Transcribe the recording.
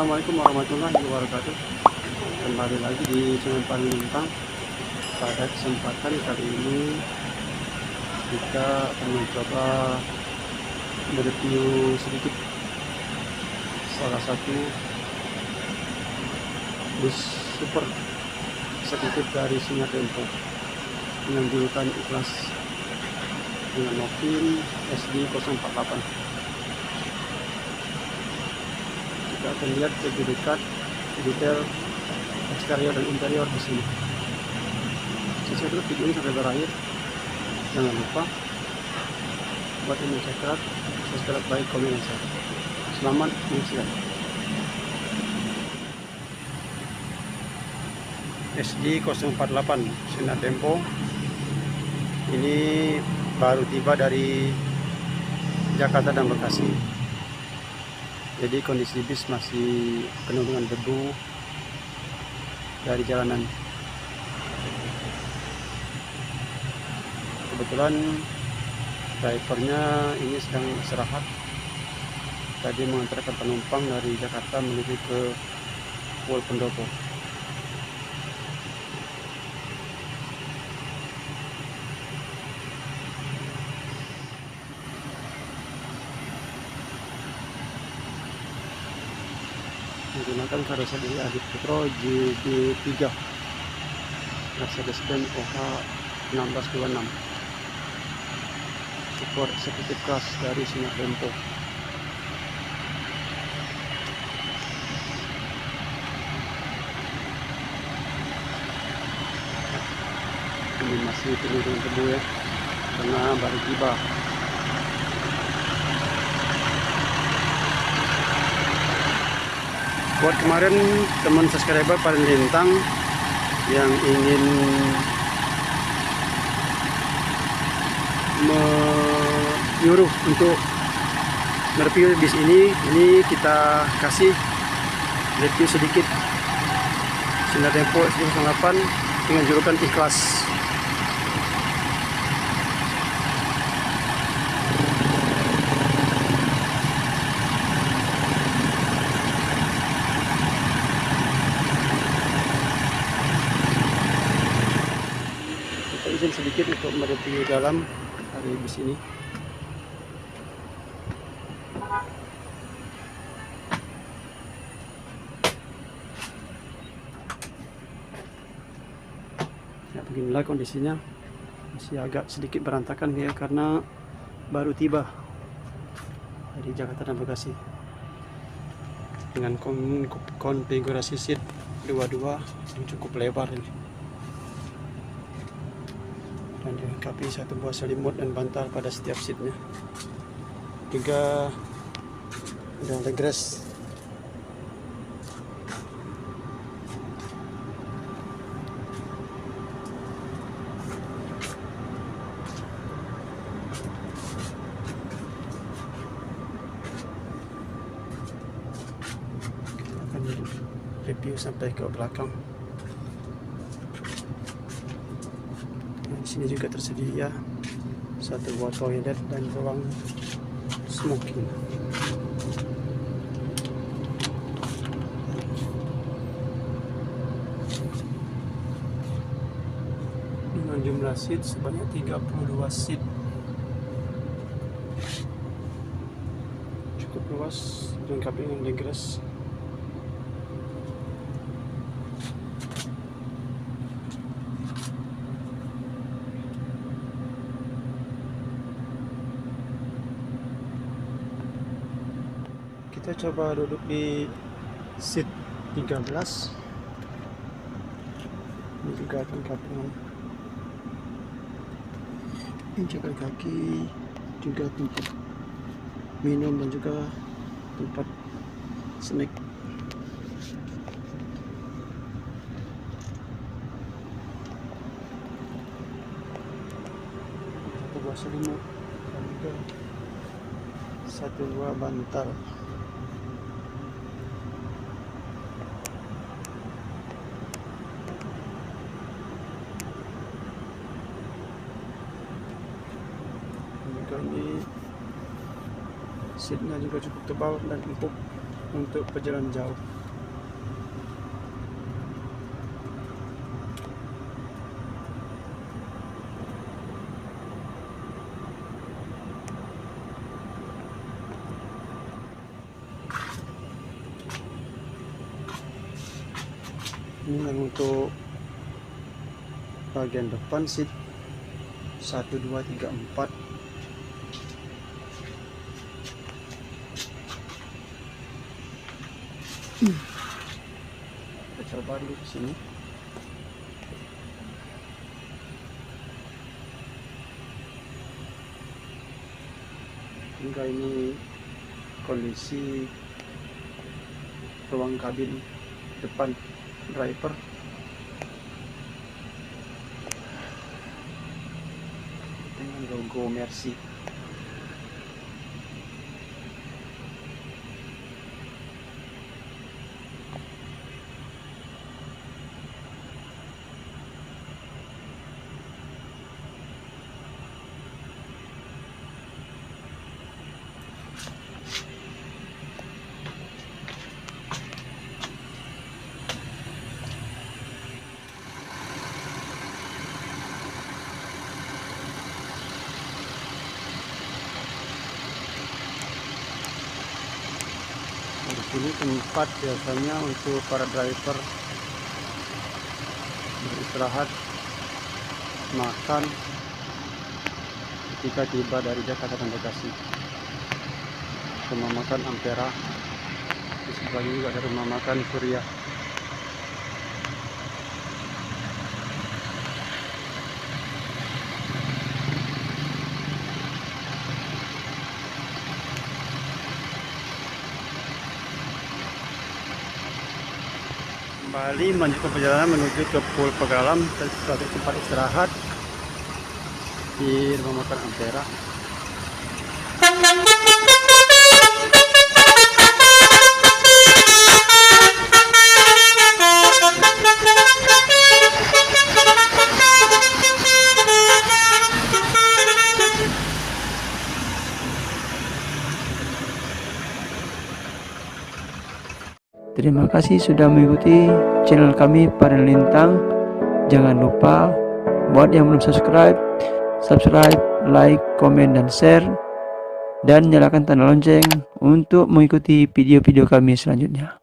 Assalamualaikum warahmatullahi wabarakatuh. Kembali lagi di channel Paling Lintang. Pada kesempatan kali ini kita akan mencoba mereview sedikit salah satu bus super eksekutif dari Sinar Dempo dengan julukan Ikhlas dengan Novin SD048. Kita akan lihat lebih dekat detail eksterior dan interior di sini. Saya terus video ini sampai berakhir. Jangan lupa buat yang subscribe, like, komen, dan share. Selamat menyaksikan. SD048 Sinar Dempo ini baru tiba dari Jakarta dan Bekasi. Jadi kondisi bis masih penuh dengan debu dari jalanan. Kebetulan drivernya ini sedang istirahat. Tadi mengantarkan penumpang dari Jakarta menuju ke Pulau Pendopo. Menggunakan karoseri Adi Putro GB3 Mercedes-Benz OH 1626, super eksekutif kelas dari Sinar Dempo. Ini masih penuh dengan debu ya, karena baru tiba. Buat kemarin teman subscriber Paling Lintang yang ingin menyuruh untuk mereview bis ini kita kasih review sedikit Sinar Dempo SD048 dengan julukan Ikhlas. Izin sedikit untuk mereview dalam dari bis ini. Ya, beginilah kondisinya, masih agak sedikit berantakan ya, karena baru tiba dari Jakarta dan Bekasi. Dengan konfigurasi seat dua-dua yang cukup lebar ini, dan dilengkapi satu buah selimut dan bantal pada setiap seatnya. Juga ada legress. Kita akan review sampai ke belakang. Di sini juga tersedia satu buah toilet dan ruang smoking. Dengan jumlah seat sebanyak 32 seat. Cukup luas, dilengkapi dengan legress. Kita coba duduk di seat 13. Ini juga lengkap dengan injakan kaki, juga tempat minum dan juga tempat snack. Satu buah selimut dan juga satu buah bantal. Ini seatnya juga cukup tebal dan empuk untuk perjalanan jauh. Ini yang untuk bagian depan seat 1 2 3 4. Kita coba dulu di sini. Hingga ini kondisi ruang kabin depan driver. Dengan logo Mercy. Di sini tempat biasanya untuk para driver beristirahat, makan ketika tiba dari Jakarta dan Bekasi. Rumah makan Ampera, di sebelahnya juga ada rumah makan Surya. Kembali melanjutkan perjalanan menuju ke Pulau Pegalam sebagai tempat istirahat di rumah makan Ampera. Terima kasih sudah mengikuti channel kami Paren Lintang. Jangan lupa buat yang belum subscribe, like, komen, dan share, dan nyalakan tanda lonceng untuk mengikuti video-video kami selanjutnya.